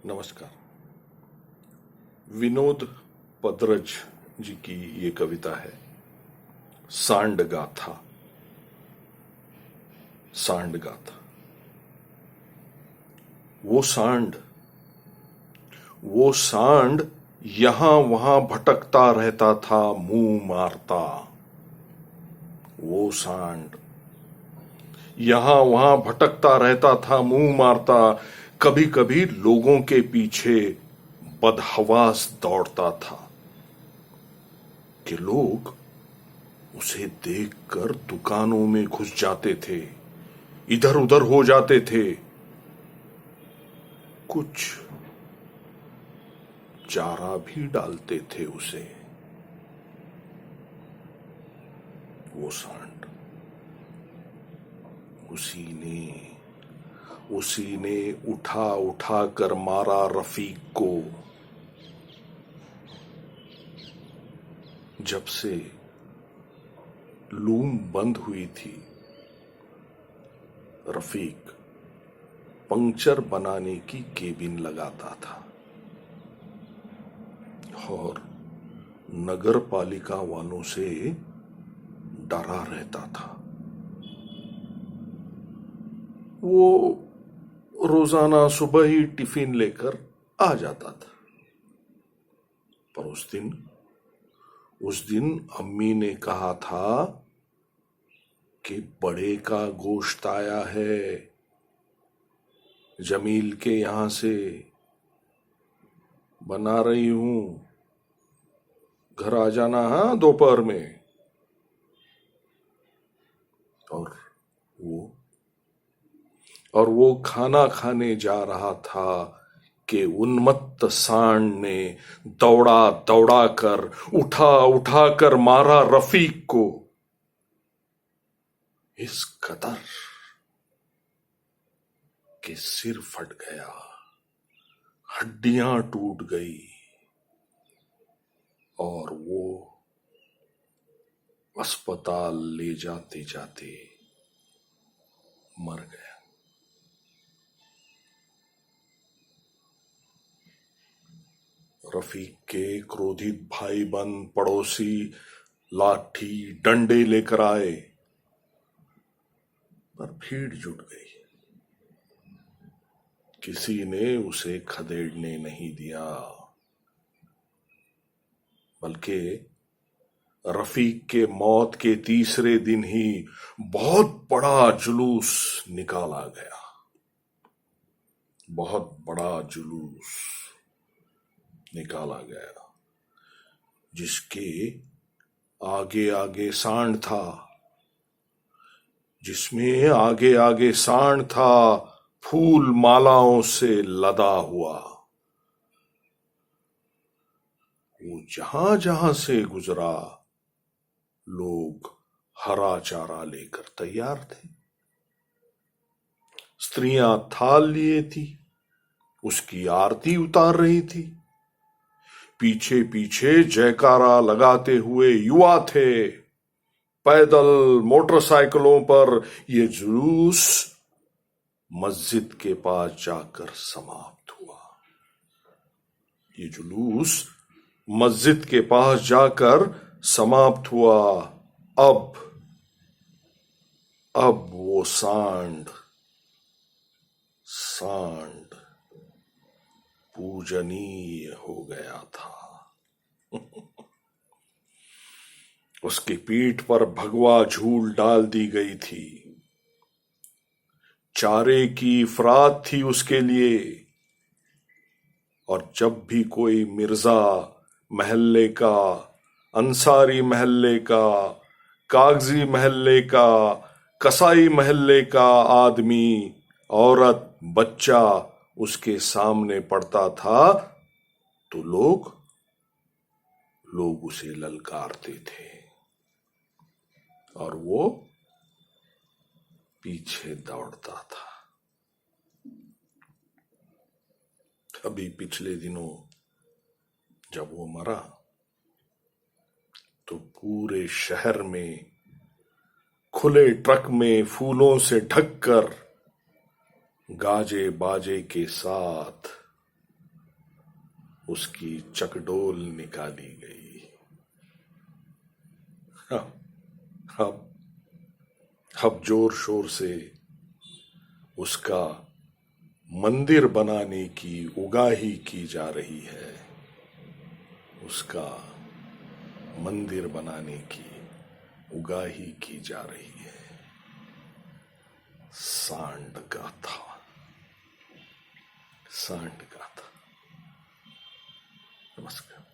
नमस्कार। विनोद पदरज जी की ये कविता है सांड गाथा। सांड गाथा। वो सांड यहां वहां भटकता रहता था, मुंह मारता। वो सांड यहां वहां भटकता रहता था, मुंह मारता। कभी कभी लोगों के पीछे बदहवास दौड़ता था कि लोग उसे देखकर दुकानों में घुस जाते थे, इधर उधर हो जाते थे, कुछ चारा भी डालते थे उसे। वो सांड उसी ने उठा उठा कर मारा रफीक को। जब से लूम बंद हुई थी, रफीक पंक्चर बनाने की केबिन लगाता था और नगर पालिका वालों से डरा रहता था। वो रोजाना सुबह ही टिफिन लेकर आ जाता था, पर उस दिन अम्मी ने कहा था कि बड़े का गोश्त आया है जमील के यहां से, बना रही हूं, घर आ जाना हाँ दोपहर में। और वो खाना खाने जा रहा था कि उन्मत्त सांड ने दौड़ा दौड़ा कर उठा उठा कर मारा रफीक को, इस कदर कि सिर फट गया, हड्डियां टूट गई और वो अस्पताल ले जाते जाते मर गया। रफीक के क्रोधित भाई बंद पड़ोसी लाठी डंडे लेकर आए, पर भीड़ जुट गई। किसी ने उसे खदेड़ने नहीं दिया, बल्कि रफीक के मौत के तीसरे दिन ही बहुत बड़ा जुलूस निकाला गया। बहुत बड़ा जुलूस निकाला गया जिसके आगे आगे सांड था, जिसमें आगे आगे सांड था, फूल मालाओं से लदा हुआ। वो जहां जहां से गुजरा लोग हरा चारा लेकर तैयार थे। स्त्रियां थाल लिए थी, उसकी आरती उतार रही थी। पीछे पीछे जयकारा लगाते हुए युवा थे। पैदल मोटरसाइकिलों पर यह जुलूस मस्जिद के पास जाकर समाप्त हुआ। ये जुलूस मस्जिद के पास जाकर समाप्त हुआ। अब वो सांड पूजनीय हो गया था। उसकी पीठ पर भगवा झूल डाल दी गई थी। चारे की अफराद थी उसके लिए। और जब भी कोई मिर्जा महल्ले का, अंसारी महल्ले का, कागजी महल्ले का, कसाई महल्ले का आदमी, औरत, बच्चा उसके सामने पड़ता था तो लोग उसे ललकारते थे और वो पीछे दौड़ता था। अभी पिछले दिनों जब वो मरा तो पूरे शहर में खुले ट्रक में फूलों से ढककर गाजे बाजे के साथ उसकी चकडोल निकाली गई। अब जोर शोर से उसका मंदिर बनाने की उगाही की जा रही है, उसका मंदिर बनाने की उगाही की जा रही है। सांड गाथा, सांड गाथा। नमस्कार।